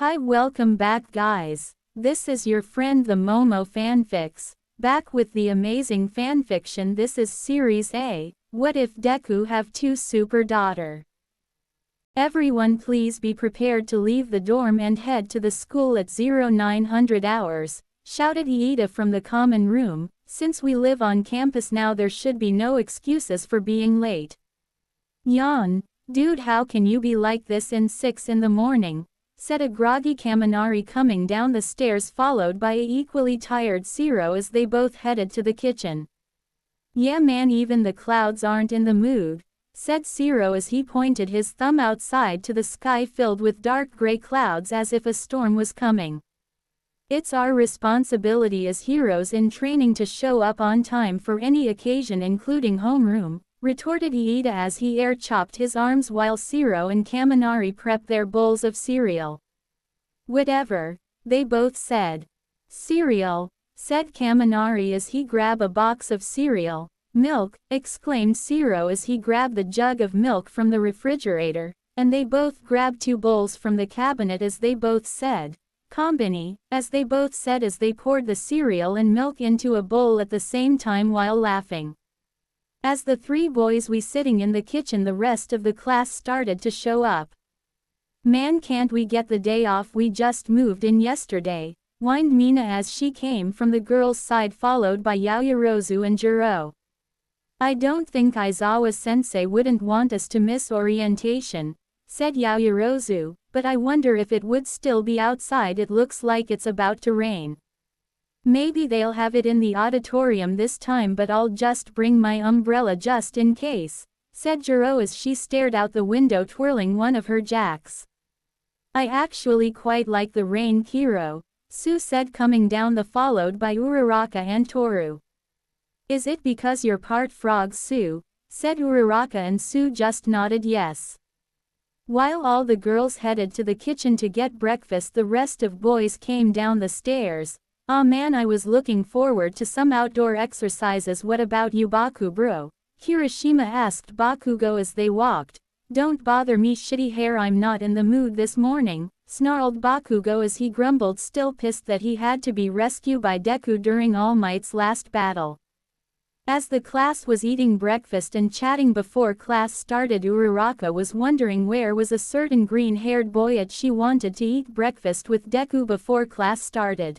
Hi, welcome back guys. This is your friend the Momo Fanfics, back with the amazing fanfiction. This is Series A, What If Deku Have Two Super Daughter? Everyone please be prepared to leave the dorm and head to the school at 0900 hours, shouted Iida from the common room. Since we live on campus now there should be no excuses for being late. Yawn. Dude, how can you be like this in 6 in the morning? Said a groggy Kaminari coming down the stairs, followed by a equally tired Zero as they both headed to the kitchen. Yeah man, even the clouds aren't in the mood, said Zero as he pointed his thumb outside to the sky filled with dark gray clouds as if a storm was coming. It's our responsibility as heroes in training to show up on time for any occasion including homeroom, retorted Iida as he air-chopped his arms while Zero and Kaminari prepped their bowls of cereal. Whatever, they both said. Cereal, said Kaminari as he grabbed a box of cereal. Milk, exclaimed Zero as he grabbed the jug of milk from the refrigerator, and they both grabbed 2 bowls from the cabinet as they both said. Combini, as they both said as they poured the cereal and milk into a bowl at the same time while laughing. As the 3 boys we sitting in the kitchen, the rest of the class started to show up. Man, can't we get the day off? We just moved in yesterday, whined Mina as she came from the girls' side followed by Yaoyorozu and Jiro. I don't think Aizawa-sensei wouldn't want us to miss orientation, said Yaoyorozu, but I wonder if it would still be outside. It looks like it's about to rain. Maybe they'll have it in the auditorium this time, but I'll just bring my umbrella just in case, said Jiro as she stared out the window twirling one of her jacks. I actually quite like the rain, Kiro, Sue said coming down the followed by Uraraka and Toru. Is it because you're part frog, Sue? Said Uraraka and Sue just nodded yes. While all the girls headed to the kitchen to get breakfast, the rest of boys came down the stairs. Aw man, I was looking forward to some outdoor exercises. What about you, Baku bro? Kirishima asked Bakugo as they walked. Don't bother me, shitty hair, I'm not in the mood this morning, snarled Bakugo as he grumbled, still pissed that he had to be rescued by Deku during All Might's last battle. As the class was eating breakfast and chatting before class started, Uraraka was wondering where was a certain green-haired boy at she wanted to eat breakfast with Deku before class started.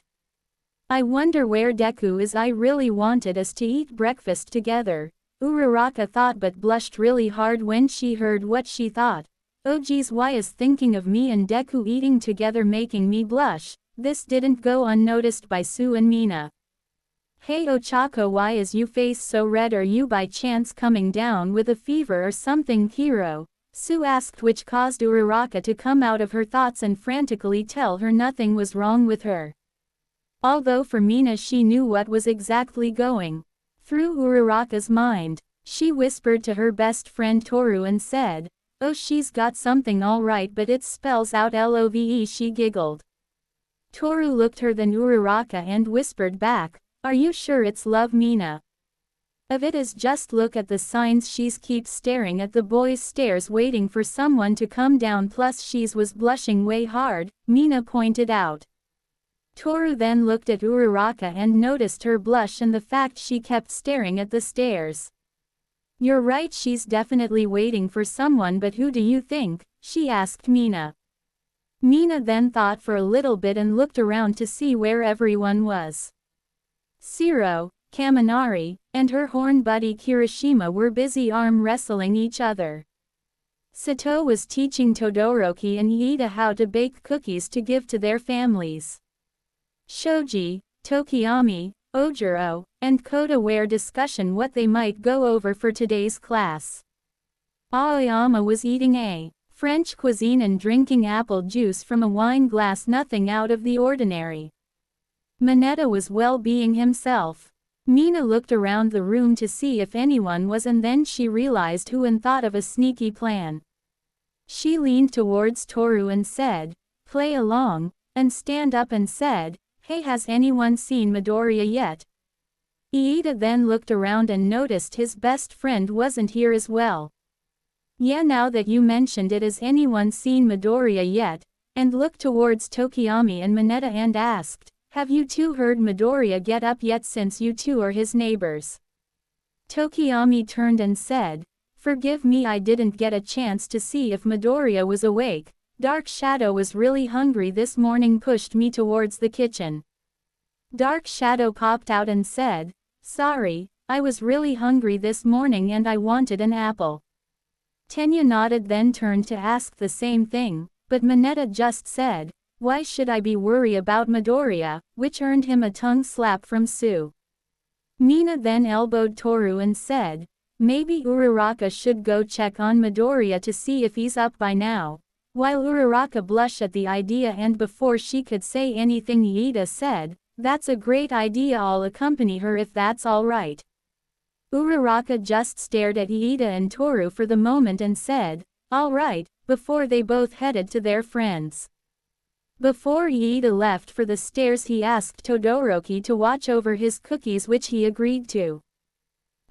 I wonder where Deku is. I really wanted us to eat breakfast together, Uraraka thought, but blushed really hard when she heard what she thought. Oh geez, why is thinking of me and Deku eating together making me blush? This didn't go unnoticed by Sue and Mina. Hey Ochako, why is you face so red? Are you by chance coming down with a fever or something, Kiro? Sue asked, which caused Uraraka to come out of her thoughts and frantically tell her nothing was wrong with her. Although for Mina she knew what was exactly going through Uraraka's mind. She whispered to her best friend Toru and said, oh, she's got something all right, but it spells out LOVE. She giggled. Toru looked her then Uraraka and whispered back, are you sure it's love, Mina? If it is, just look at the signs. She's keeps staring at the boys' stairs waiting for someone to come down, plus she's was blushing way hard, Mina pointed out. Toru then looked at Uraraka and noticed her blush and the fact she kept staring at the stairs. You're right, she's definitely waiting for someone, but who do you think? She asked Mina. Mina then thought for a little bit and looked around to see where everyone was. Zero, Kaminari, and her horn buddy Kirishima were busy arm wrestling each other. Sato was teaching Todoroki and Iida how to bake cookies to give to their families. Shoji, Tokiyami, Ojiro, and Kota were discussing what they might go over for today's class. Aoyama was eating a French cuisine and drinking apple juice from a wine glass, nothing out of the ordinary. Mineta was well being himself. Mina looked around the room to see if anyone was, and then she realized who and thought of a sneaky plan. She leaned towards Toru and said, play along, and stand up and said, hey, has anyone seen Midoriya yet? Iida then looked around and noticed his best friend wasn't here as well. Yeah, now that you mentioned it, has anyone seen Midoriya yet? and looked towards Tokiyami and Mineta and asked, "Have you two heard Midoriya get up yet since you two are his neighbors?" Tokiyami turned and said, "Forgive me, I didn't get a chance to see if Midoriya was awake. Dark Shadow was really hungry this morning, pushed me towards the kitchen." Dark Shadow popped out and said, "Sorry, I was really hungry this morning and I wanted an apple." Tenya nodded, then turned to ask the same thing, but Mineta just said, "Why should I be worried about Midoriya?" which earned him a tongue slap from Sue. Mina then elbowed Toru and said, "Maybe Uraraka should go check on Midoriya to see if he's up by now." While Uraraka blushed at the idea, and before she could say anything Iida said, "That's a great idea, I'll accompany her if that's alright." Uraraka just stared at Iida and Toru for the moment and said, "Alright," before they both headed to their friends. Before Iida left for the stairs, he asked Todoroki to watch over his cookies, which he agreed to.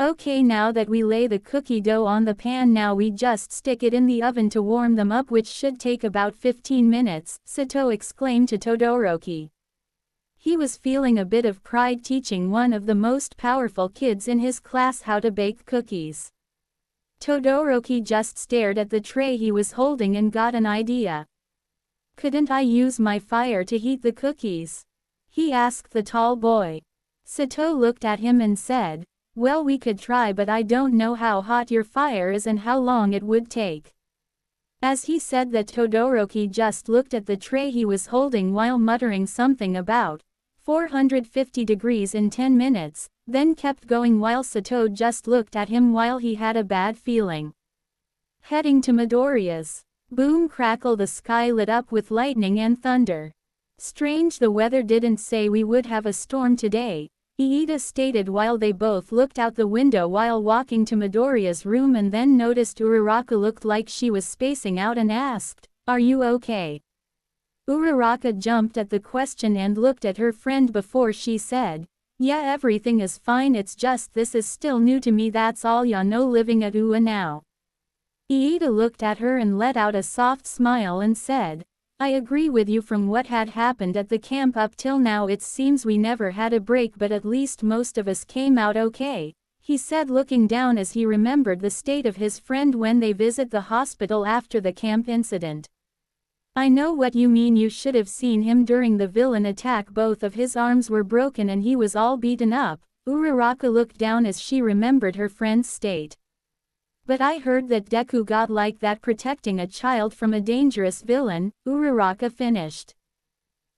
"Okay, now that we lay the cookie dough on the pan, now we just stick it in the oven to warm them up, which should take about 15 minutes, Sato exclaimed to Todoroki. He was feeling a bit of pride teaching one of the most powerful kids in his class how to bake cookies. Todoroki just stared at the tray he was holding and got an idea. "Couldn't I use my fire to heat the cookies?" he asked the tall boy. Sato looked at him and said, "Well, we could try, but I don't know how hot your fire is and how long it would take." As he said that, Todoroki just looked at the tray he was holding while muttering something about 450 degrees in 10 minutes, then kept going while Sato just looked at him while he had a bad feeling. Heading to Midoriya's. Boom crackle, the sky lit up with lightning and thunder. "Strange, the weather didn't say we would have a storm today," Iida stated while they both looked out the window while walking to Midoriya's room, and then noticed Uraraka looked like she was spacing out and asked, "Are you okay?" Uraraka jumped at the question and looked at her friend before she said, "Yeah, everything is fine, it's just this is still new to me, that's all, ya know, living at UA now." Iida looked at her and let out a soft smile and said, "I agree with you. From what had happened at the camp up till now, it seems we never had a break, but at least most of us came out okay," he said, looking down as he remembered the state of his friend when they visit the hospital after the camp incident. "I know what you mean, you should have seen him during the villain attack, both of his arms were broken and he was all beaten up." Uraraka looked down as she remembered her friend's state. "But I heard that Deku got like that protecting a child from a dangerous villain," Uraraka finished.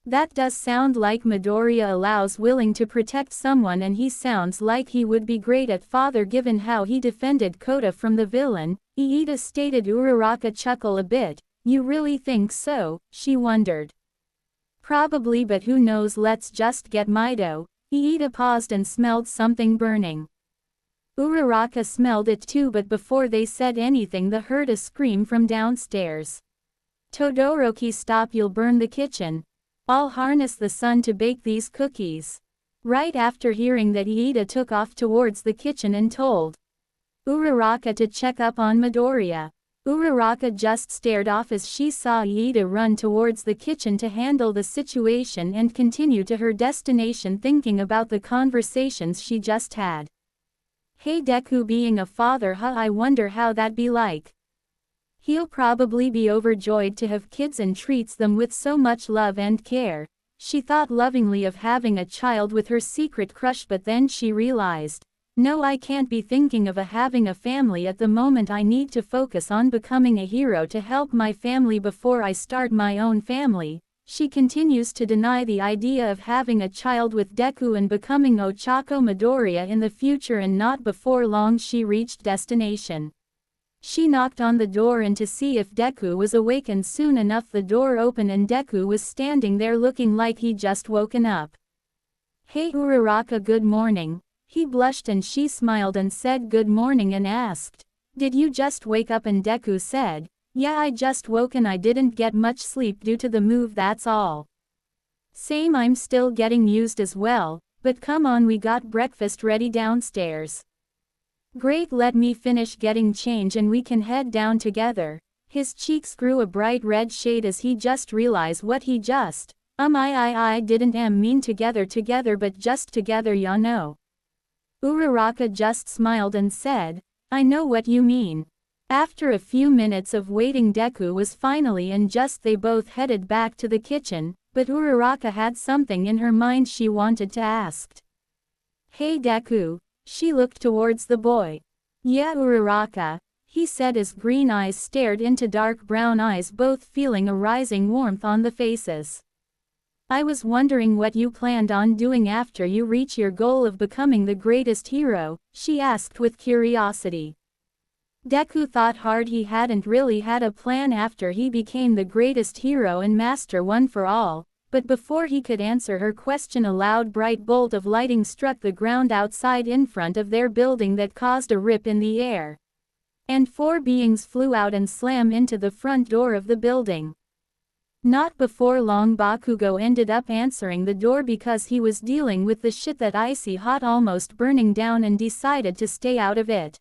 "That does sound like Midoriya allows willing to protect someone, and he sounds like he would be great at father given how he defended Kota from the villain," Iida stated. Uraraka chuckled a bit. "You really think so?" she wondered. "Probably, but who knows, let's just get Mido." Iida paused and smelled something burning. Uraraka smelled it too, but before they said anything they heard a scream from downstairs. "Todoroki, stop, you'll burn the kitchen. I'll harness the sun to bake these cookies." Right after hearing that, Iida took off towards the kitchen and told Uraraka to check up on Midoriya. Uraraka just stared off as she saw Iida run towards the kitchen to handle the situation and continue to her destination, thinking about the conversations she just had. "Hey, Deku being a father, huh? I wonder how that'd be like. He'll probably be overjoyed to have kids and treats them with so much love and care." She thought lovingly of having a child with her secret crush, but then she realized, "No, I can't be thinking of having a family at the moment. I need to focus on becoming a hero to help my family before I start my own family." She continues to deny the idea of having a child with Deku and becoming Ochako Midoriya in the future, and not before long she reached destination. She knocked on the door and to see if Deku was awake, and soon enough the door opened and Deku was standing there looking like he just woken up. "Hey Uraraka, good morning." He blushed and she smiled and said good morning and asked, "Did you just wake up?" And Deku said, "Yeah, I just woken. I didn't get much sleep due to the move, that's all." "Same, I'm still getting used as well, but come on, we got breakfast ready downstairs." "Great, let me finish getting change and we can head down together." His cheeks grew a bright red shade as he just realized what he just, I didn't mean together but just together ya know. Uraraka just smiled and said, I know what you mean. After a few minutes of waiting, Deku was finally in. Just they both headed back to the kitchen, but Uraraka had something in her mind she wanted to ask. Hey Deku, she looked towards the boy. Yeah Uraraka, he said as green eyes stared into dark brown eyes, both feeling a rising warmth on the faces. I was wondering what you planned on doing after you reach your goal of becoming the greatest hero, she asked with curiosity. Deku thought hard. He hadn't really had a plan after he became the greatest hero and master one for all, but before he could answer her question, a loud bright bolt of lightning struck the ground outside in front of their building that caused a rip in the air. And 4 beings flew out and slammed into the front door of the building. Not before long, Bakugo ended up answering the door because he was dealing with the shit that icy hot, almost burning down, and decided to stay out of it.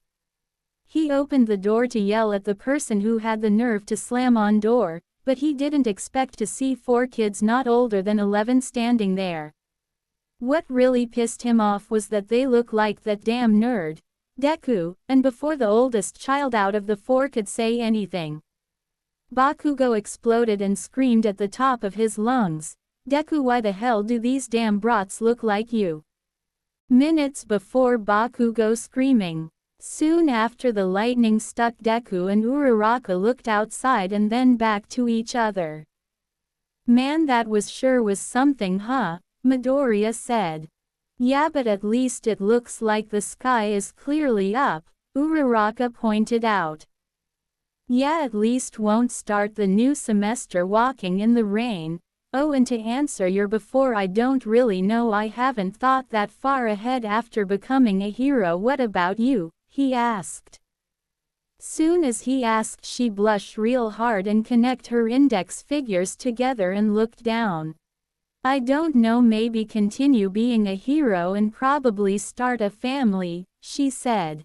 He opened the door to yell at the person who had the nerve to slam on door, but he didn't expect to see 4 kids not older than 11 standing there. What really pissed him off was that they looked like that damn nerd, Deku, and before the oldest child out of the 4 could say anything, Bakugo exploded and screamed at the top of his lungs, Deku, why the hell do these damn brats look like you? Minutes before Bakugo screaming. Soon after, the lightning struck Deku and Uraraka looked outside and then back to each other. Man, that was sure was something, huh? Midoriya said. Yeah, but at least it looks like the sky is clearly up, Uraraka pointed out. Yeah, at least won't start the new semester walking in the rain. Oh, and to answer your before, I don't really know, I haven't thought that far ahead after becoming a hero. What about you? He asked. Soon as he asked, she blushed real hard and connect her index fingers together and looked down. I don't know, maybe continue being a hero and probably start a family, she said.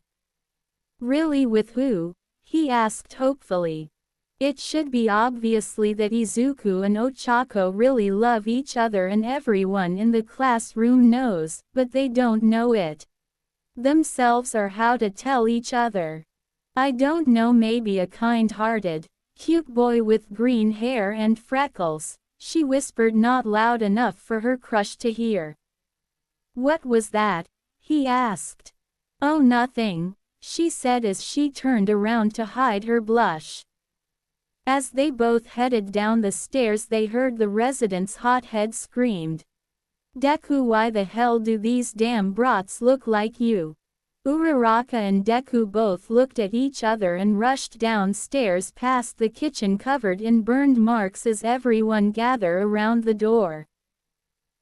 Really, with who? He asked hopefully. It should be obviously that Izuku and Ochako really love each other and everyone in the classroom knows, but they don't know it themselves or how to tell each other. I don't know, maybe a kind-hearted, cute boy with green hair and freckles, she whispered, not loud enough for her crush to hear. What was that? He asked. Oh, nothing, she said as she turned around to hide her blush. As they both headed down the stairs, they heard the resident's hothead screamed. Deku, why the hell do these damn brats look like you? Uraraka and Deku both looked at each other and rushed downstairs past the kitchen covered in burned marks as everyone gathered around the door.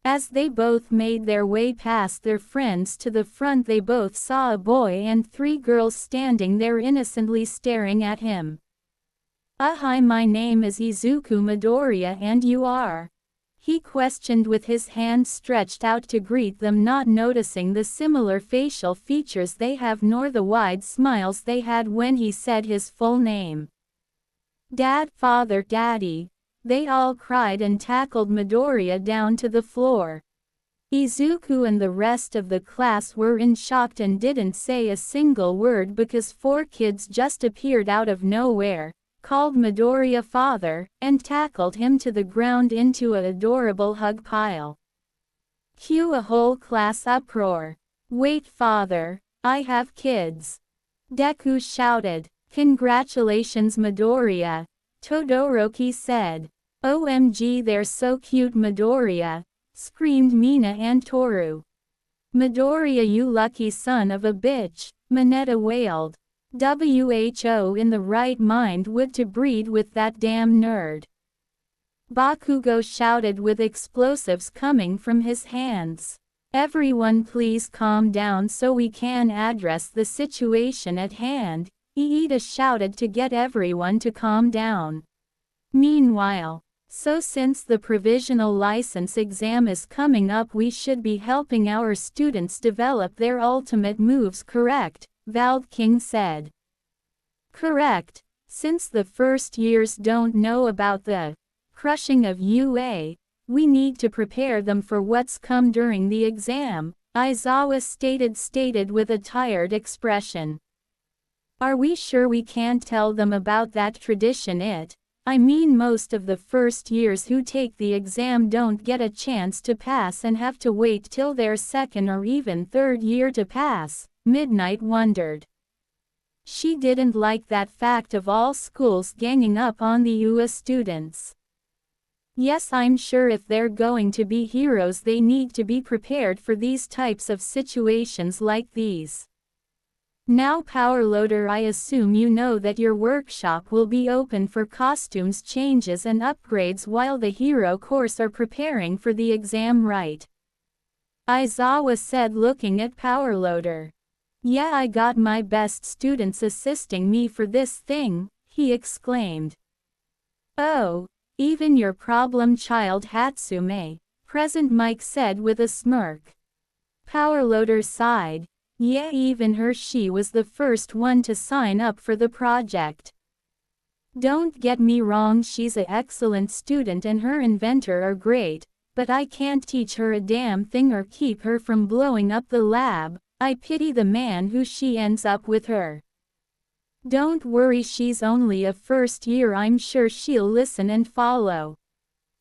As they both made their way past their friends to the front, they both saw a boy and 3 girls standing there innocently staring at him. Hi, my name is Izuku Midoriya, and you are? He questioned with his hand stretched out to greet them, not noticing the similar facial features they have nor the wide smiles they had when he said his full name. Dad, father, daddy. They all cried and tackled Midoriya down to the floor. Izuku and the rest of the class were in shock and didn't say a single word because 4 kids just appeared out of nowhere, called Midoriya father, and tackled him to the ground into an adorable hug pile. Cue a whole class uproar. Wait, father, I have kids. Deku shouted. Congratulations, Midoriya, Todoroki said. OMG, they're so cute, Midoriya, screamed Mina and Toru. Midoriya, you lucky son of a bitch, Mineta wailed. WHO in the right mind would to breed with that damn nerd. Bakugo shouted with explosives coming from his hands. Everyone please calm down so we can address the situation at hand, Iida shouted to get everyone to calm down. Meanwhile, so since the provisional license exam is coming up, we should be helping our students develop their ultimate moves, correct? Vald King said. Correct, Since the first years don't know about the crushing of UA, we need to prepare them for what's come during the exam, Aizawa stated with a tired expression. Are we sure we can't tell them about that tradition? I mean, most of the first years who take the exam don't get a chance to pass and have to wait till their second or even third year to pass, Midnight wondered. She didn't like that fact of all schools ganging up on the UA students. Yes, I'm sure if they're going to be heroes they need to be prepared for these types of situations like these. Now Powerloader, I assume you know that your workshop will be open for costumes changes and upgrades while the hero course are preparing for the exam, right? Aizawa said, looking at Powerloader. Yeah, I got my best students assisting me for this thing, he exclaimed. Oh, even your problem child Hatsume, Present Mike said with a smirk. Powerloader sighed. Yeah, even her. She was the first one to sign up for the project. Don't get me wrong, she's an excellent student and her inventor are great, but I can't teach her a damn thing or keep her from blowing up the lab. I pity the man who she ends up with her. Don't worry, she's only a first year. I'm sure she'll listen and follow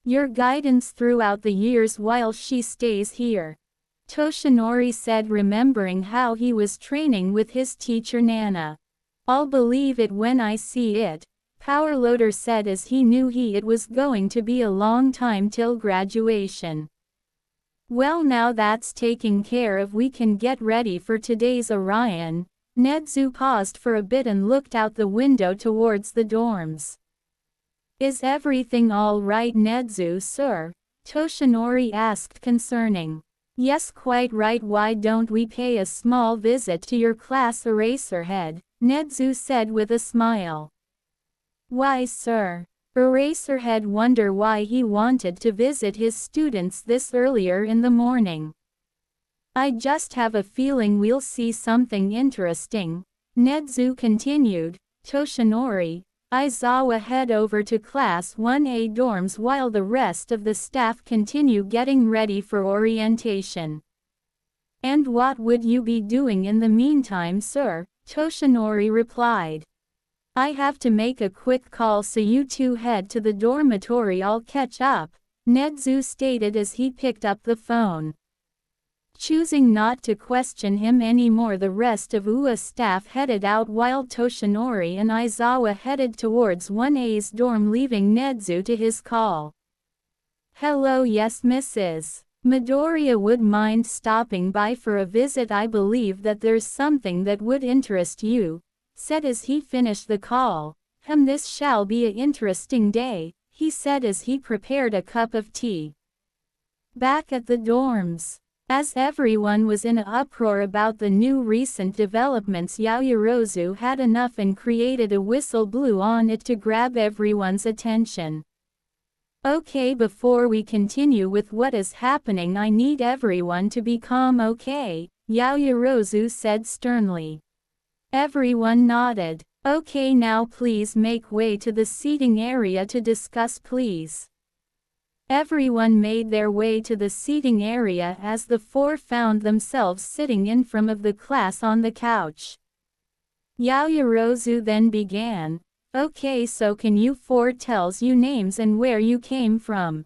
your guidance throughout the years while she stays here, Toshinori said, remembering how he was training with his teacher Nana. I'll believe it when I see it, Powerloader said, as he knew it was going to be a long time till graduation. Well, now that's taken care of, we can get ready for today's Orion. Nedzu paused for a bit and looked out the window towards the dorms. Is everything all right, Nedzu, sir? Toshinori asked, concerning. Yes, quite right. Why don't we pay a small visit to your class, Eraserhead? Nedzu said with a smile. Why, sir? Eraserhead wondered why he wanted to visit his students this earlier in the morning. I just have a feeling we'll see something interesting, Nedzu continued. Toshinori, Aizawa head over to Class 1A dorms while the rest of the staff continue getting ready for orientation. And what would you be doing in the meantime, sir? Toshinori replied. I have to make a quick call, so you two head to the dormitory. I'll catch up, Nedzu stated as he picked up the phone. Choosing not to question him anymore, the rest of UA staff headed out while Toshinori and Aizawa headed towards 1A's dorm, leaving Nedzu to his call. Hello, yes, Mrs. Midoriya, would mind stopping by for a visit? I believe that there's something that would interest you, said as he finished the call. This shall be an interesting day, he said as he prepared a cup of tea. Back at the dorms, as everyone was in an uproar about the new recent developments, Yaoyorozu had enough and created a whistle, blew on it to grab everyone's attention. Okay, before we continue with what is happening, I need everyone to be calm, okay? Yaoyorozu said sternly. Everyone nodded. Okay, now please make way to the seating area to discuss, please. Everyone made their way to the seating area as the four found themselves sitting in front of the class on the couch. Yaoyorozu then began. Okay, so can you four tells you names and where you came from?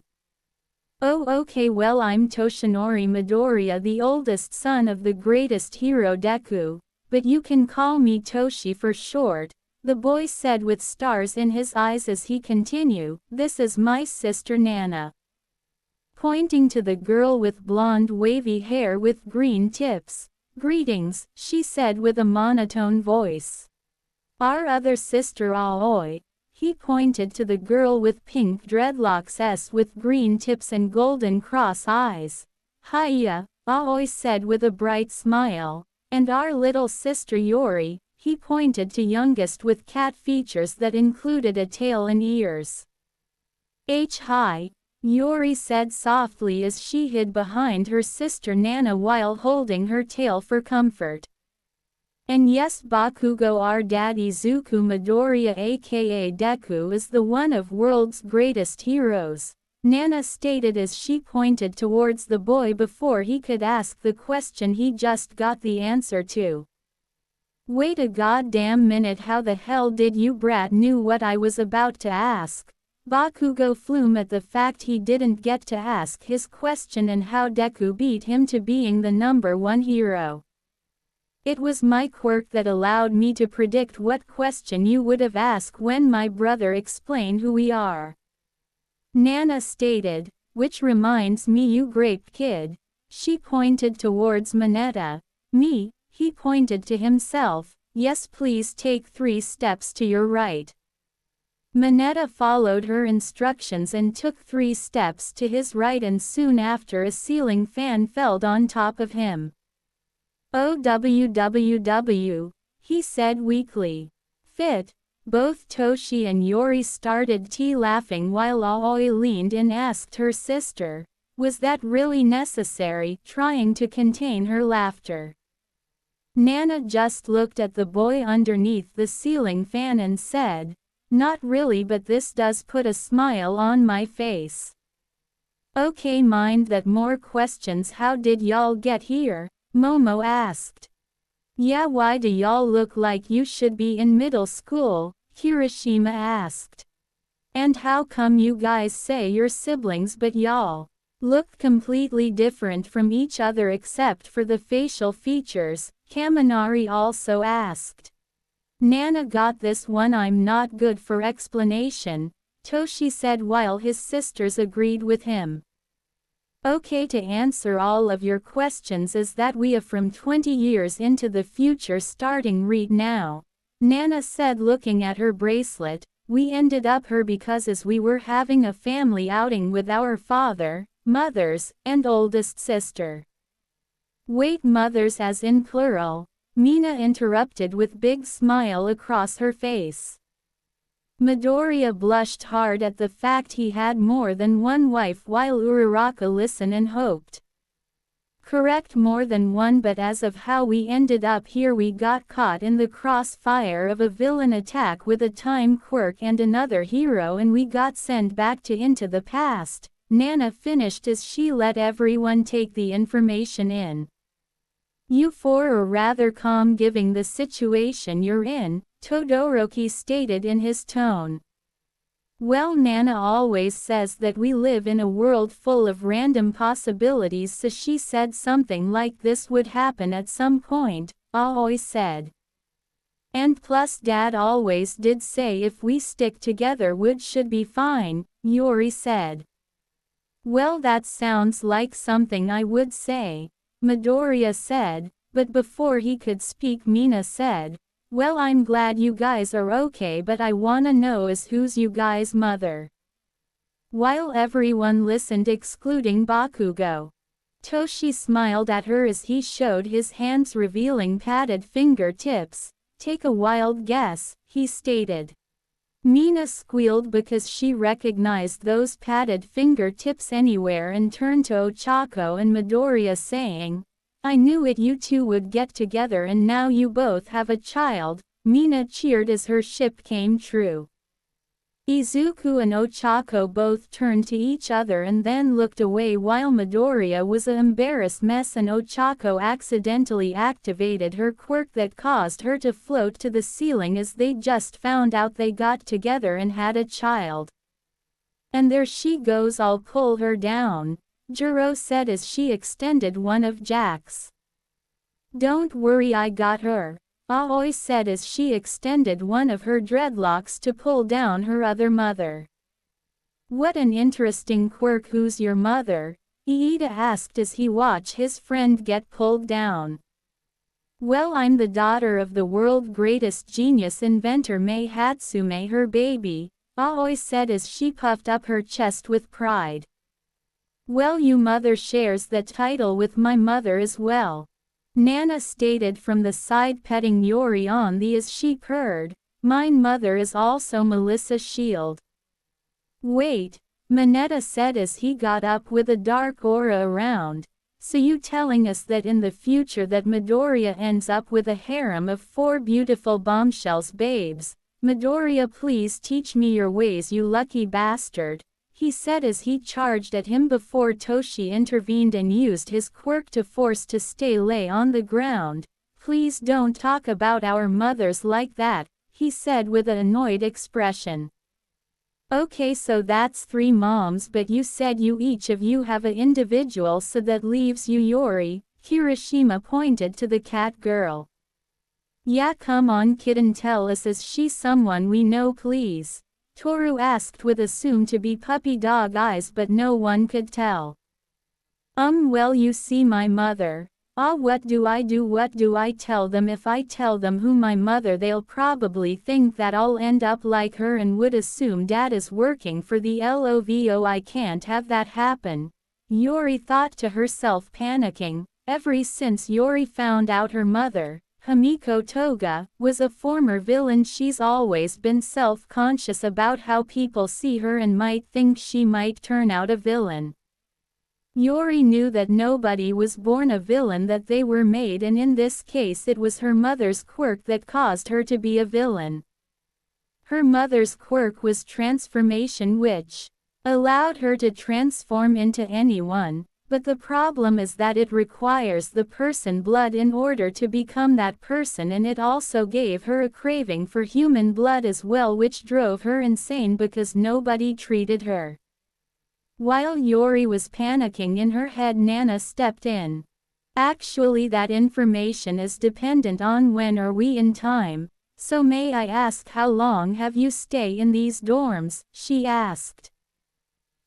Oh, okay, well, I'm Toshinori Midoriya, the oldest son of the greatest hero Deku, but you can call me Toshi for short, the boy said with stars in his eyes as he continued. This is my sister Nana. Pointing to the girl with blonde wavy hair with green tips. Greetings, she said with a monotone voice. Our other sister Aoi. He pointed to the girl with pink dreadlocks with green tips and golden cross eyes. Hiya, Aoi said with a bright smile. And our little sister Yori. He pointed to youngest with cat features that included a tail and ears. Hi, Yori said softly as she hid behind her sister Nana while holding her tail for comfort. And yes, Bakugo, our daddy Izuku Midoriya aka Deku is the one of world's greatest heroes, Nana stated as she pointed towards the boy before he could ask the question he just got the answer to. Wait a goddamn minute, how the hell did you brat knew what I was about to ask? Bakugo flumed at the fact he didn't get to ask his question and how Deku beat him to being the #1 hero. It was my quirk that allowed me to predict what question you would have asked when my brother explained who we are. Nana stated, which reminds me, you grape kid. She pointed towards Mineta. Me, he pointed to himself. Yes, please take 3 steps to your right. Mineta followed her instructions and took 3 steps to his right, and soon after a ceiling fan fell on top of him. OWWW, he said weakly. Fit. Both Toshi and Yori started laughing while Aoi leaned in and asked her sister, was that really necessary, trying to contain her laughter. Nana just looked at the boy underneath the ceiling fan and said, not really, but this does put a smile on my face. Okay, mind that. More questions? How did y'all get here? Momo asked. Yeah, why do y'all look like you should be in middle school? Kirishima asked. And how come you guys say you're siblings but y'all look completely different from each other except for the facial features? Kaminari also asked. Nana got this one. I'm not good for explanation, Toshi said while his sisters agreed with him. Okay, to answer all of your questions is that we are from 20 years into the future starting right now, Nana said looking at her bracelet. We ended up here because as we were having a family outing with our father, mothers, and oldest sister. Wait, mothers as in plural? Mina interrupted with big smile across her face. Midoriya blushed hard at the fact he had more than one wife while Uraraka listened and hoped. Correct, more than one, but as of how we ended up here, we got caught in the crossfire of a villain attack with a time quirk and another hero, and we got sent back to into the past, Nana finished as she let everyone take the information in. You four are rather calm given the situation you're in, Todoroki stated in his tone. Well, Nana always says that we live in a world full of random possibilities, so she said something like this would happen at some point, Aoi said. And plus Dad always did say if we stick together we should be fine, Yori said. Well, that sounds like something I would say, Midoriya said, but before he could speak Mina said, well, I'm glad you guys are okay, but I wanna know is who's you guys' mother? While everyone listened excluding Bakugo. Toshi smiled at her as he showed his hands revealing padded fingertips. Take a wild guess, he stated. Mina squealed because she recognized those padded fingertips anywhere and turned to Ochako and Midoriya saying, I knew it, you two would get together and now you both have a child. Mina cheered as her ship came true. Izuku and Ochako both turned to each other and then looked away while Midoriya was an embarrassed mess and Ochako accidentally activated her quirk that caused her to float to the ceiling as they just found out they got together and had a child. And there she goes, I'll pull her down, Jiro said as she extended one of Jack's. Don't worry, I got her, Aoi said as she extended one of her dreadlocks to pull down her other mother. What an interesting quirk. Who's your mother? Iida asked as he watched his friend get pulled down. Well, I'm the daughter of the world's greatest genius inventor Mei Hatsume, her baby, Aoi said as she puffed up her chest with pride. Well, your mother shares that title with my mother as well, Nana stated from the side, petting Yori on the as she purred. Mine mother is also Melissa Shield. Wait, Mineta said as he got up with a dark aura around. So you telling us that in the future that Midoriya ends up with a harem of 4 beautiful bombshells babes? Midoriya, please teach me your ways, you lucky bastard, he said as he charged at him before Toshi intervened and used his quirk to force to lay on the ground. Please don't talk about our mothers like that, he said with an annoyed expression. Okay, so that's 3 moms, but you said you each of you have a individual, so that leaves you Yori. Kirishima pointed to the cat girl. Yeah, come on kitten, tell us, is she someone we know please? Toru asked with assumed to be puppy dog eyes, but no one could tell. Well, you see, my mother. What do I do? What do I tell them? If I tell them who my mother, they'll probably think that I'll end up like her and would assume Dad is working for the LOVO. I can't have that happen, Yori thought to herself, panicking. Ever since Yori found out her mother, Himiko Toga, was a former villain, she's always been self-conscious about how people see her and might think she might turn out a villain. Yori knew that nobody was born a villain, that they were made, and in this case it was her mother's quirk that caused her to be a villain. Her mother's quirk was transformation, which allowed her to transform into anyone, but the problem is that it requires the person blood in order to become that person, and it also gave her a craving for human blood as well, which drove her insane because nobody treated her. While Yori was panicking in her head, Nana stepped in. Actually, that information is dependent on when are we in time, so may I ask how long have you stay in these dorms, she asked.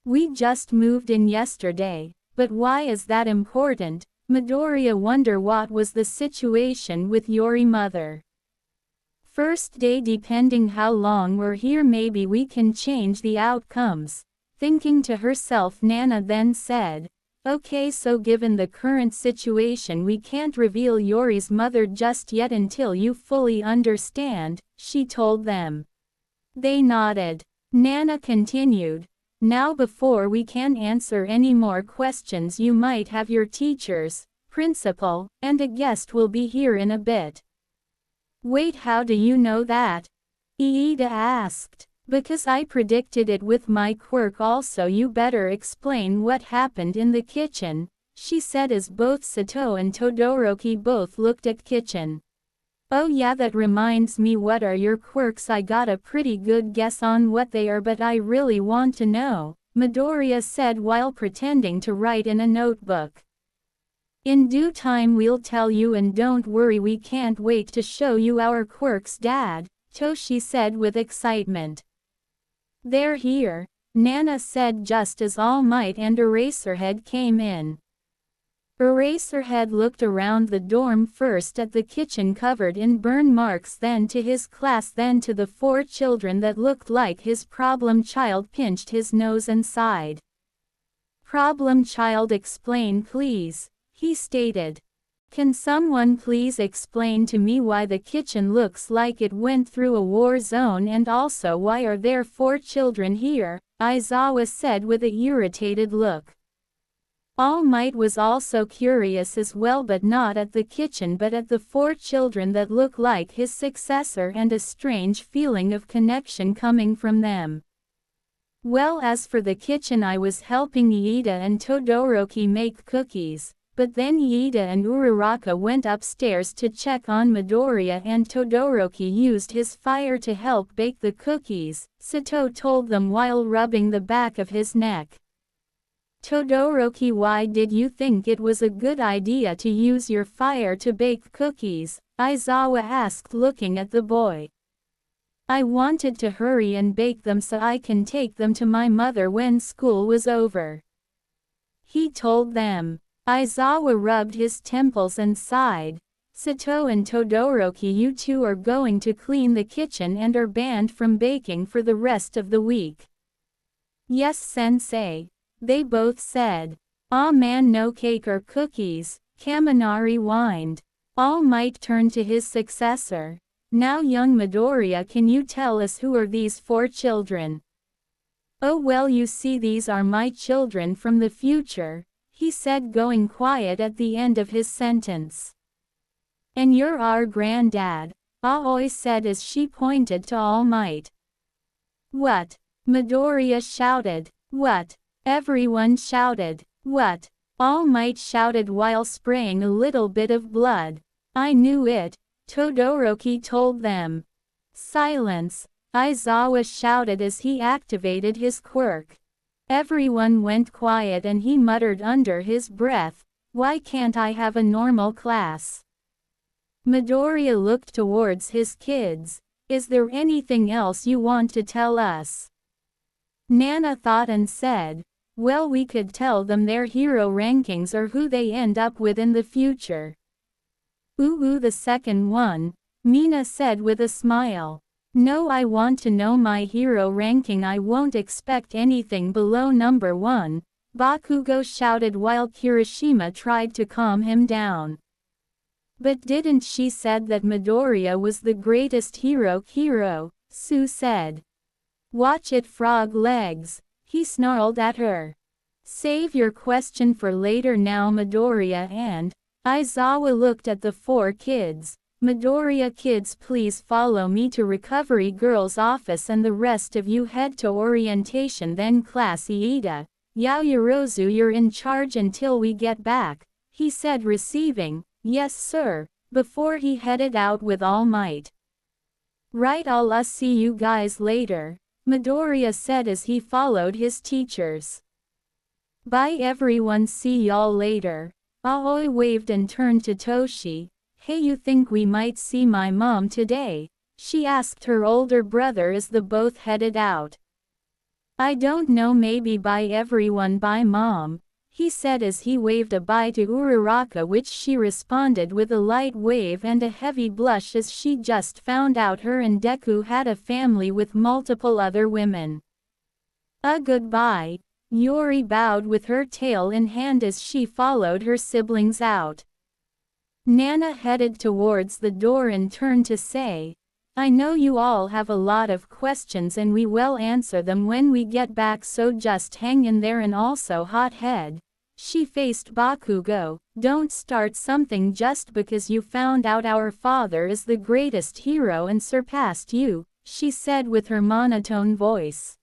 We just moved in yesterday, but why is that important? Midoriya wonder what was the situation with Yori mother. First day, depending how long we're here, maybe we can change the outcomes. Thinking to herself, Nana then said, okay, so given the current situation we can't reveal Yori's mother just yet until you fully understand, she told them. They nodded. Nana continued, now before we can answer any more questions you might have, your teachers, principal, and a guest will be here in a bit. Wait, how do you know that? Iida asked. Because I predicted it with my quirk. Also, you better explain what happened in the kitchen, she said as both Sato and Todoroki both looked at kitchen. Oh yeah, that reminds me, what are your quirks? I got a pretty good guess on what they are, but I really want to know, Midoriya said while pretending to write in a notebook. In due time we'll tell you, and don't worry, we can't wait to show you our quirks, Dad, Toshi said with excitement. They're here, Nana said just as All Might and Eraserhead came in. Eraserhead looked around the dorm, first at the kitchen covered in burn marks, then to his class, then to the 4 children that looked like his problem child, pinched his nose and sighed. Problem child, explain please, he stated. Can someone please explain to me why the kitchen looks like it went through a war zone, and also why are there 4 children here? Aizawa said with an irritated look. All Might was also curious as well, but not at the kitchen but at the 4 children that look like his successor, and a strange feeling of connection coming from them. Well, as for the kitchen, I was helping Iida and Todoroki make cookies. But then Iida and Uraraka went upstairs to check on Midoriya, and Todoroki used his fire to help bake the cookies, Sato told them while rubbing the back of his neck. Todoroki, why did you think it was a good idea to use your fire to bake cookies? Aizawa asked, looking at the boy. I wanted to hurry and bake them so I can take them to my mother when school was over, he told them. Aizawa rubbed his temples and sighed. Sato and Todoroki, you two are going to clean the kitchen and are banned from baking for the rest of the week. Yes, sensei, they both said. Aw man, no cake or cookies, Kaminari whined. All Might turned to his successor. Now young Midoriya, can you tell us who are these 4 children? Oh well, you see, these are my children from the future, he said, going quiet at the end of his sentence. And you're our granddad, Aoi said as she pointed to All Might. What? Midoriya shouted. What? Everyone shouted. What? All Might shouted while spraying a little bit of blood. I knew it, Todoroki told them. Silence, Aizawa shouted as he activated his quirk. Everyone went quiet and he muttered under his breath, why can't I have a normal class? Midoriya looked towards his kids. Is there anything else you want to tell us? Nana thought and said, well, we could tell them their hero rankings or who they end up with in the future. Ooh, the second one, Mina said with a smile. No, I want to know my hero ranking. I won't expect anything below number 1, Bakugo shouted while Kirishima tried to calm him down. But didn't she said that Midoriya was the greatest hero? Sue said. Watch it, frog legs, he snarled at her. Save your question for later now. Midoriya and Aizawa looked at the 4 kids. Midoriya, kids, please follow me to Recovery Girl's office and the rest of you head to orientation, then class. Iida, Yaoyorozu, you're in charge until we get back, he said, receiving, yes sir, before he headed out with All Might. Right, I'll see you guys later, Midoriya said as he followed his teachers. Bye everyone, see y'all later. Aoi waved and turned to Toshi. Hey, you think we might see my mom today? She asked her older brother as the both headed out. I don't know, maybe. Bye everyone. Bye mom, he said as he waved a bye to Uraraka, which she responded with a light wave and a heavy blush as she just found out her and Deku had a family with multiple other women. Goodbye. Yori bowed with her tail in hand as she followed her siblings out. Nana headed towards the door and turned to say, I know you all have a lot of questions and we will answer them when we get back, so just hang in there. And also, hothead, she faced Bakugo, don't start something just because you found out our father is the greatest hero and surpassed you, she said with her monotone voice.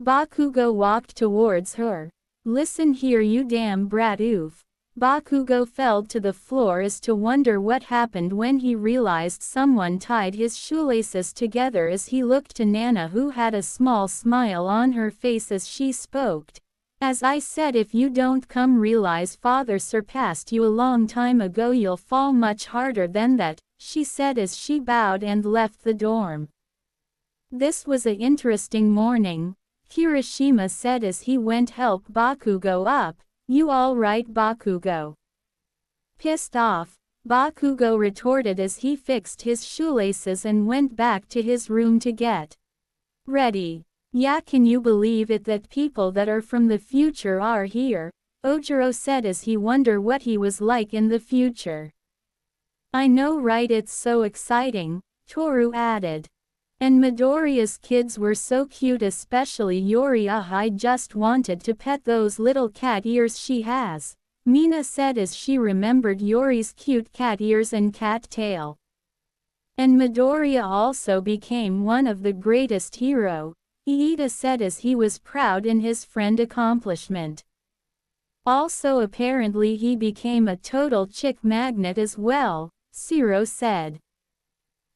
Bakugo walked towards her. Listen here, you damn brat, oof. Bakugo fell to the floor as to wonder what happened when he realized someone tied his shoelaces together as he looked to Nana, who had a small smile on her face as she spoke. As I said, if you don't come realize father surpassed you a long time ago, you'll fall much harder than that, she said as she bowed and left the dorm. This was an interesting morning, Kirishima said as he went help Bakugo up. You all right, Bakugo? Pissed off, Bakugo retorted as he fixed his shoelaces and went back to his room to get ready. Yeah, can you believe it that people that are from the future are here? Ojiro said as he wondered what he was like in the future. I know, right, it's so exciting, Toru added. And Midoriya's kids were so cute, especially Yori. I just wanted to pet those little cat ears she has, Mina said as she remembered Yori's cute cat ears and cat tail. And Midoriya also became one of the greatest hero, Iida said as he was proud in his friend accomplishment. Also apparently he became a total chick magnet as well, Zero said.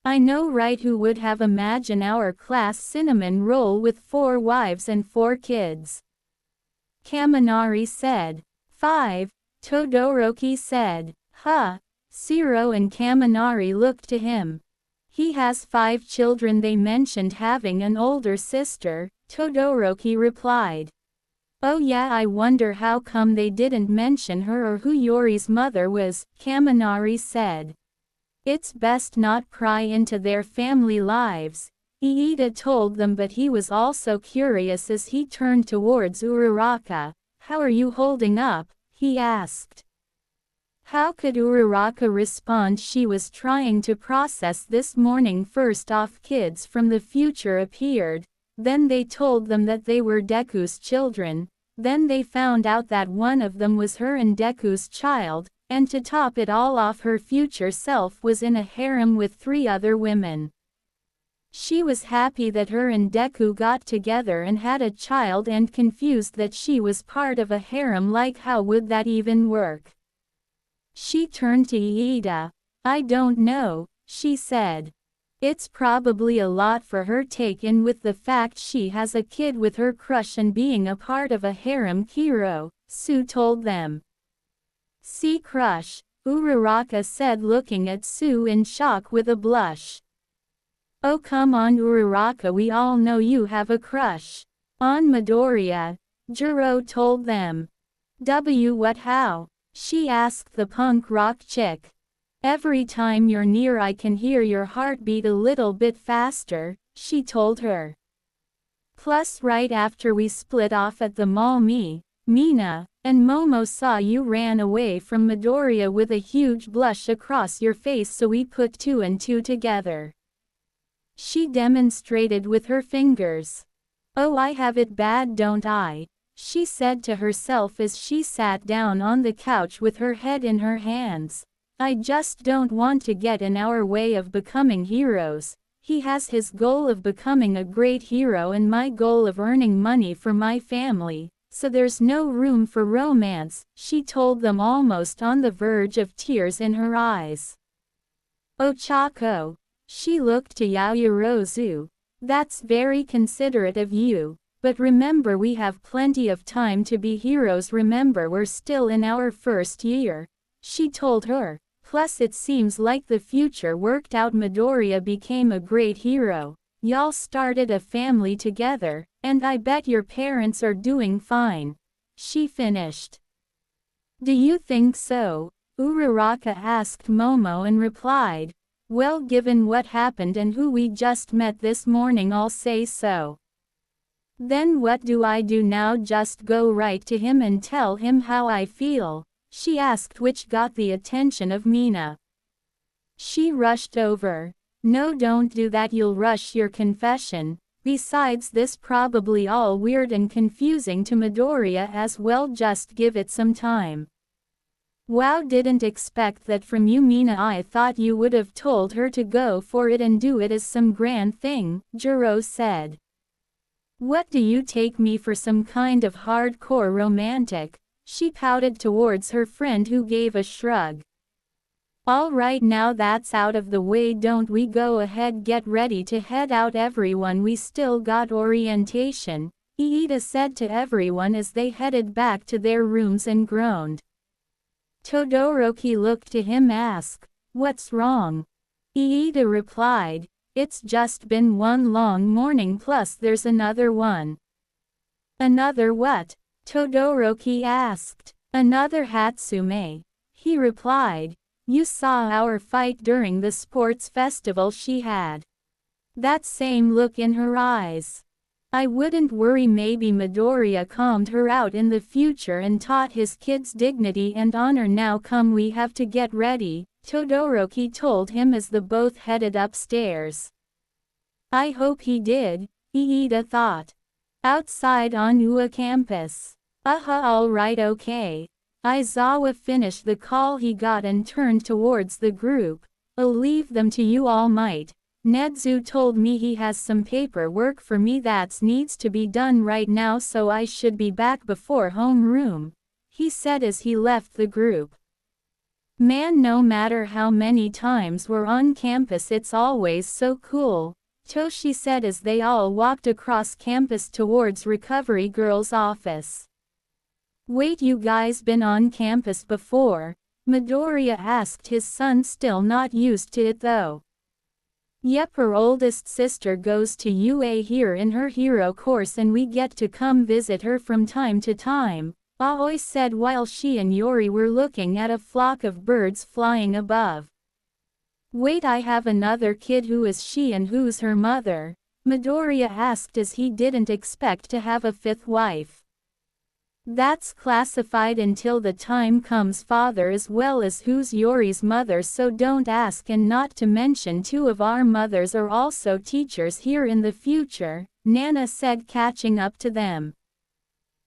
I know, right, who would have imagined our class cinnamon roll with 4 wives and 4 kids? Kaminari said. 5, Todoroki said. Huh. Zero and Kaminari looked to him. He has 5 children. They mentioned having an older sister, Todoroki replied. Oh yeah, I wonder how come they didn't mention her or who Yori's mother was, Kaminari said. It's best not pry into their family lives, Iida told them, but he was also curious as he turned towards Uraraka. How are you holding up? He asked. How could Uraraka respond? She was trying to process this morning. First off, kids from the future appeared, then they told them that they were Deku's children, Then they found out that one of them was her and Deku's child, and to top it all off, her future self was in a harem with 3 other women. She was happy that her and Deku got together and had a child, and confused that she was part of a harem. Like, how would that even work? She turned to Iida. "I don't know," she said. "It's probably a lot for her, taken with the fact she has a kid with her crush and being a part of a harem." Kiro, Sue told them. "See, crush," Uraraka said, looking at Sue in shock with a blush. "Oh come on Uraraka, we all know you have a crush on Midoriya," Jiro told them. What, how?" she asked the punk rock chick. "Every time you're near I can hear your heartbeat a little bit faster," she told her. "Plus right after we split off at the mall, Mina, and Momo saw you ran away from Midoriya with a huge blush across your face, so we put 2 and 2 together." She demonstrated with her fingers. "Oh, I have it bad, don't I?" she said to herself as she sat down on the couch with her head in her hands. "I just don't want to get in our way of becoming heroes. He has his goal of becoming a great hero and my goal of earning money for my family, so there's no room for romance," she told them, almost on the verge of tears in her eyes. "Ochako," she looked to Yaoyorozu. "That's very considerate of you. But remember, we have plenty of time to be heroes. Remember, we're still in our first year," she told her. "Plus it seems like the future worked out. Midoriya became a great hero. Y'all started a family together, and I bet your parents are doing fine," she finished. "Do you think so?" Uraraka asked Momo, and replied, "Well, given what happened and who we just met this morning, I'll say so." "Then what do I do now? Just go right to him and tell him how I feel?" she asked, which got the attention of Mina. She rushed over. "No, don't do that, you'll rush your confession. Besides, this probably all weird and confusing to Midoriya as well. Just give it some time." "Wow, didn't expect that from you, Mina. I thought you would have told her to go for it and do it as some grand thing," Jiro said. "What, do you take me for some kind of hardcore romantic?" she pouted towards her friend, who gave a shrug. "All right, now that's out of the way, don't we go ahead, get ready to head out everyone, we still got orientation," Iida said to everyone as they headed back to their rooms, and groaned. Todoroki looked to him, asked, "What's wrong?" Iida replied, "It's just been one long morning, plus there's another one." "Another what?" Todoroki asked. "Another Hatsume," he replied. "You saw our fight during the sports festival. She had that same look in her eyes. I wouldn't worry, maybe Midoriya calmed her out in the future and taught his kids dignity and honor. Now come, we have to get ready," Todoroki told him as the both headed upstairs. "I hope he did," Iida thought. Outside on UA campus. Alright, okay." Aizawa finished the call he got and turned towards the group. "I'll leave them to you, All Might. Nedzu told me he has some paperwork for me that needs to be done right now, so I should be back before homeroom," he said as he left the group. "Man, no matter how many times we're on campus, it's always so cool," Toshi said as they all walked across campus towards Recovery Girl's office. "Wait, you guys been on campus before?" Midoriya asked his son, still not used to it though. "Yep, her oldest sister goes to UA here in her hero course and we get to come visit her from time to time," Aoi said while she and Yori were looking at a flock of birds flying above. "Wait, I have another kid. Who is she and who's her mother?" Midoriya asked as he didn't expect to have a 5th wife. "That's classified until the time comes, father, as well as who's Yori's mother, so don't ask, and not to mention 2 of our mothers are also teachers here in the future," Nana said, catching up to them.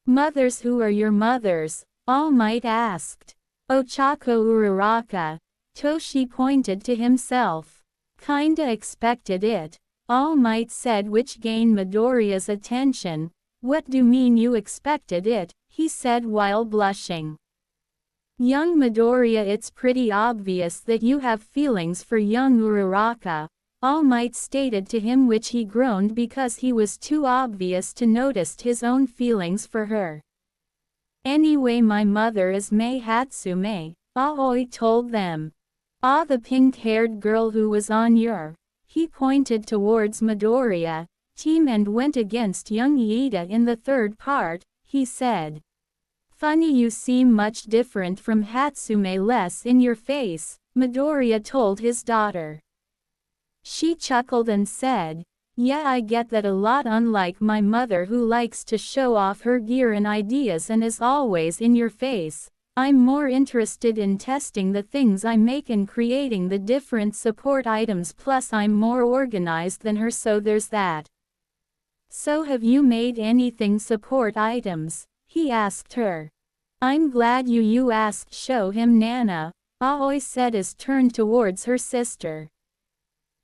Mothers, who are your mothers? All Might asked. Ochako Uraraka. Toshi pointed to himself. Kinda expected it, All Might said, which gained Midoriya's attention. What do mean you expected it? He said while blushing. Young Midoriya, it's pretty obvious that you have feelings for young Uraraka, All Might stated to him, which he groaned because he was too obvious to notice his own feelings for her. Anyway, my mother is Mei Hatsume, Aoi told them. Ah, the pink-haired girl who was on your, he pointed towards Midoriya, team and went against young Iida in the third part, he said. Funny, you seem much different from Hatsume, less in your face, Midoriya told his daughter. She chuckled and said, yeah, I get that a lot, unlike my mother who likes to show off her gear and ideas and is always in your face. I'm more interested in testing the things I make and creating the different support items, plus I'm more organized than her, so there's that. So have you made anything support items? He asked her. I'm glad you asked. Show him, Nana, Aoi said as turned towards her sister.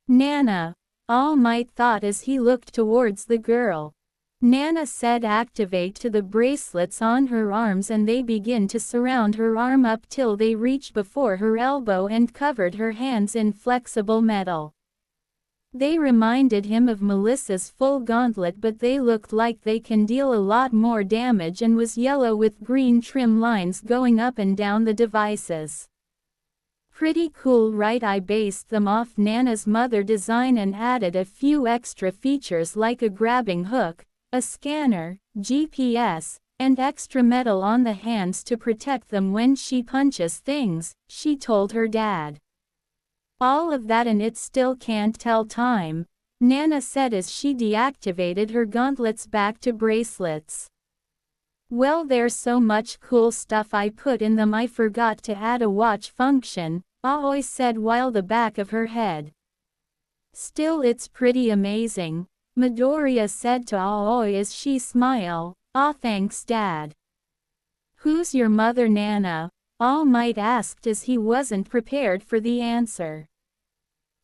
Nana, All Might thought as he looked towards the girl. Nana said activate to the bracelets on her arms, and they begin to surround her arm up till they reach before her elbow and covered her hands in flexible metal. They reminded him of Melissa's full gauntlet, but they looked like they can deal a lot more damage, and was yellow with green trim lines going up and down the devices. Pretty cool, right? I based them off Nana's mother design and added a few extra features like a grabbing hook, a scanner, GPS, and extra metal on the hands to protect them when she punches things, she told her dad. All of that, and it still can't tell time, Nana said as she deactivated her gauntlets back to bracelets. Well, there's so much cool stuff I put in them, I forgot to add a watch function, Aoi said while the back of her head. Still, it's pretty amazing, Midoriya said to Aoi as she smiled. Ah, thanks, Dad. Who's your mother, Nana? All Might asked as he wasn't prepared for the answer.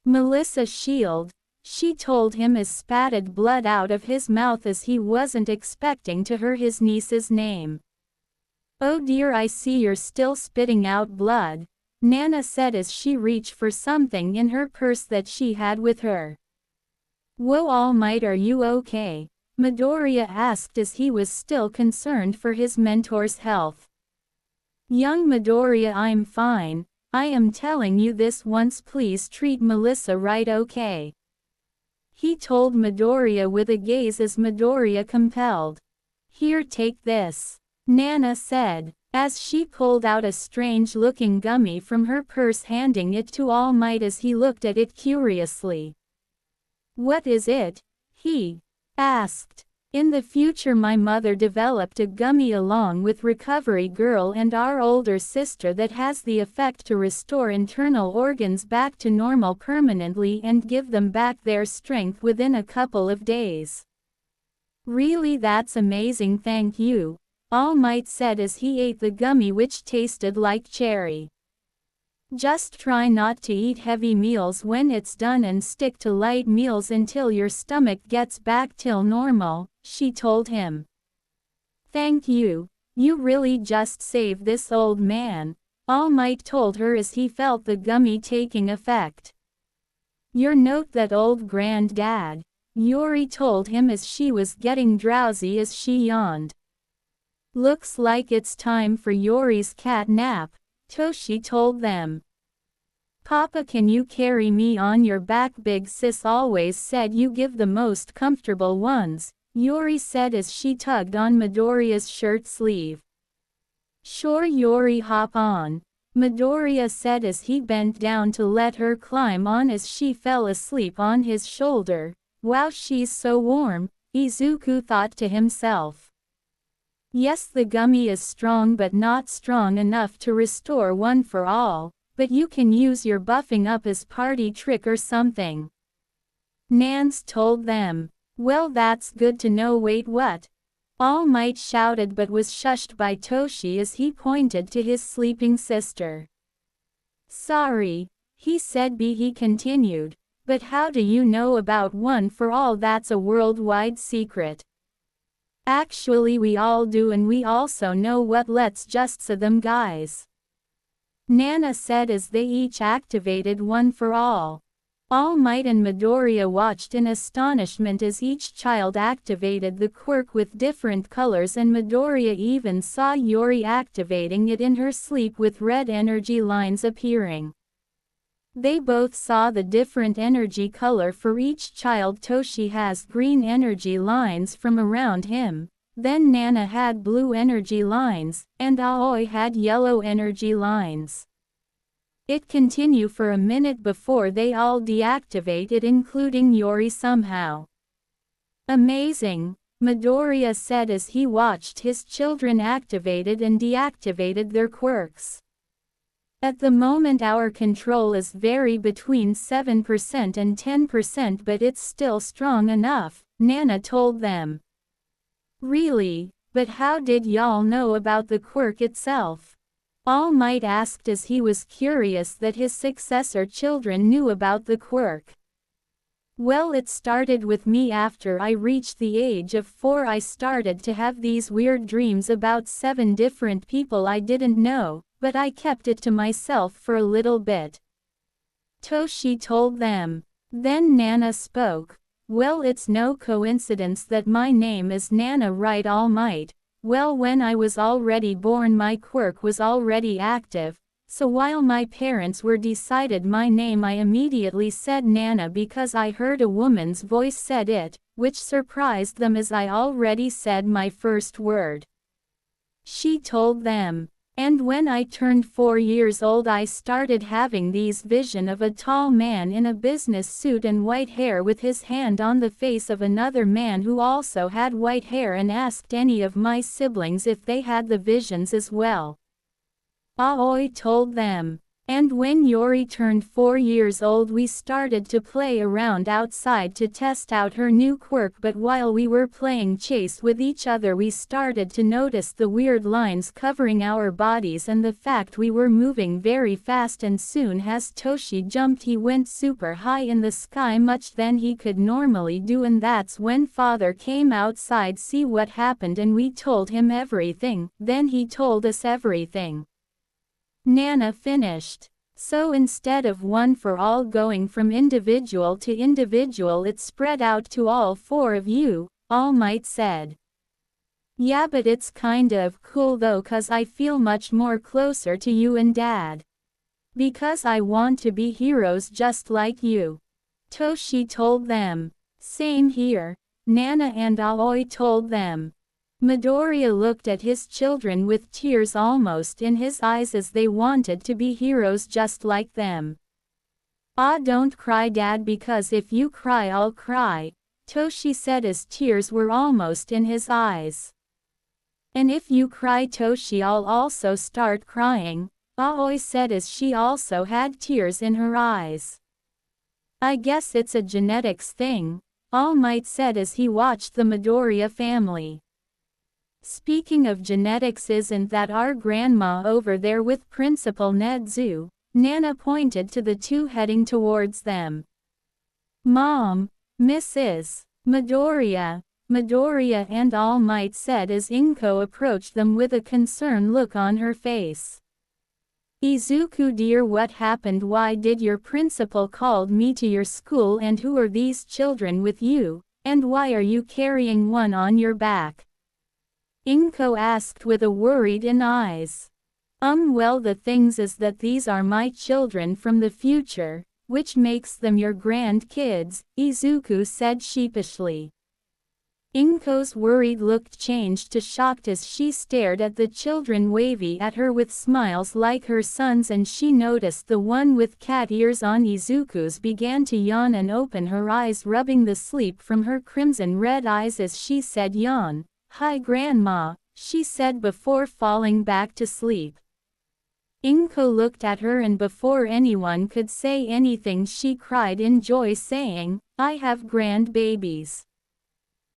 Melissa Shield, she told him as spatted blood out of his mouth as he wasn't expecting to hear his niece's name. Oh dear, I see you're still spitting out blood, Nana said as she reached for something in her purse that she had with her. Whoa, All Might, are you okay? Midoriya asked as he was still concerned for his mentor's health. Young Midoriya, I'm fine, I am telling you this once, please treat Melissa right, okay? He told Midoriya with a gaze as Midoriya compelled. Here, take this, Nana said, as she pulled out a strange-looking gummy from her purse, handing it to All Might as he looked at it curiously. What is it? He asked. In the future, my mother developed a gummy along with Recovery Girl and our older sister that has the effect to restore internal organs back to normal permanently and give them back their strength within a couple of days. Really, that's amazing, thank you, All Might said as he ate the gummy, which tasted like cherry. Just try not to eat heavy meals when it's done and stick to light meals until your stomach gets back till normal, she told him. Thank you, you really just saved this old man, All Might told her as he felt the gummy taking effect. Your note, that old granddad, Yuri told him as she was getting drowsy as she yawned. Looks like it's time for Yuri's cat nap, Toshi told them. Papa, can you carry me on your back? Big sis always said you give the most comfortable ones, Yuri said as she tugged on Midoriya's shirt sleeve. Sure, Yuri, hop on, Midoriya said as he bent down to let her climb on as she fell asleep on his shoulder. Wow, she's so warm, Izuku thought to himself. Yes, the gummy is strong, but not strong enough to restore one for all, but you can use your buffing up as party trick or something, Nance told them. Well, that's good to know. Wait, what? All Might shouted but was shushed by Toshi as he pointed to his sleeping sister. Sorry, he said. He continued, but how do you know about One for All? That's a worldwide secret. Actually we all do, and we also know what. Let's just say them guys. Nana said as they each activated One for All. All Might and Midoriya watched in astonishment as each child activated the quirk with different colors, and Midoriya even saw Yuri activating it in her sleep with red energy lines appearing. They both saw the different energy color for each child. Toshi has green energy lines from around him, then Nana had blue energy lines, and Aoi had yellow energy lines. It continued for a minute before they all deactivated, including Yuri somehow. Amazing, Midoriya said as he watched his children activated and deactivated their quirks. At the moment our control is vary between 7% and 10%, but it's still strong enough, Nana told them. Really? But how did y'all know about the quirk itself? All Might asked as he was curious that his successor children knew about the quirk. Well, it started with me. After I reached the age of 4 I started to have these weird dreams about 7 different people I didn't know, but I kept it to myself for a little bit. Toshi told them. Then Nana spoke. Well, it's no coincidence that my name is Nana, right? All Might. Well, when I was already born my quirk was already active, so while my parents were decided my name I immediately said Nana because I heard a woman's voice said it, which surprised them as I already said my first word. She told them. And when I turned 4 years old I started having these vision of a tall man in a business suit and white hair with his hand on the face of another man who also had white hair, and asked any of my siblings if they had the visions as well. Aoi told them. And when Yuri turned 4 years old we started to play around outside to test out her new quirk, but while we were playing chase with each other we started to notice the weird lines covering our bodies and the fact we were moving very fast, and soon as Toshi jumped he went super high in the sky, much than he could normally do, and that's when father came outside see what happened and we told him everything, then he told us everything. Nana finished. So instead of One for All going from individual to individual it spread out to all 4 of you, All Might said. Yeah, but it's kind of cool though, cause I feel much more closer to you and Dad. Because I want to be heroes just like you. Toshi told them. Same here, Nana and Aoi told them. Midoriya looked at his children with tears almost in his eyes as they wanted to be heroes just like them. Ah, don't cry Dad, because if you cry I'll cry, Toshi said as tears were almost in his eyes. And if you cry Toshi I'll also start crying, Aoi said as she also had tears in her eyes. I guess it's a genetics thing, All Might said as he watched the Midoriya family. Speaking of genetics, isn't that our grandma over there with Principal Nedzu? Nana pointed to the 2 heading towards them. Mom, Mrs. Midoriya and All Might said as Inko approached them with a concerned look on her face. Izuku dear, what happened? Why did your principal called me to your school, and who are these children with you, and why are you carrying one on your back? Inko asked with a worried in eyes. Well, the things is that these are my children from the future, which makes them your grandkids, Izuku said sheepishly. Inko's worried look changed to shocked as she stared at the children wavy at her with smiles like her sons, and she noticed the one with cat ears on Izuku's began to yawn and open her eyes, rubbing the sleep from her crimson red eyes as she said yawn. Hi Grandma, she said before falling back to sleep. Inko looked at her and before anyone could say anything she cried in joy saying, I have grandbabies.